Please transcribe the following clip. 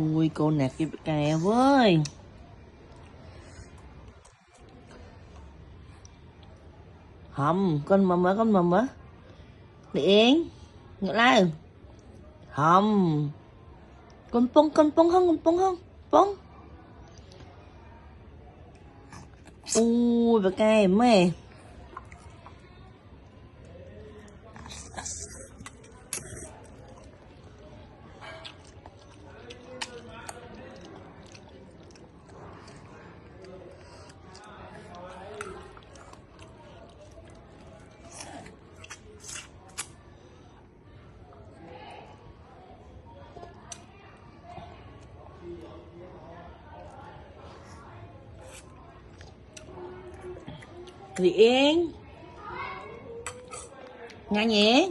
Ui cô nạt cái kè với. Không, con mầm á. Điện. Ngựa lại. Không. Con pông không. Pông. Ui bà kè mẹ. Điện. Nghe nhé.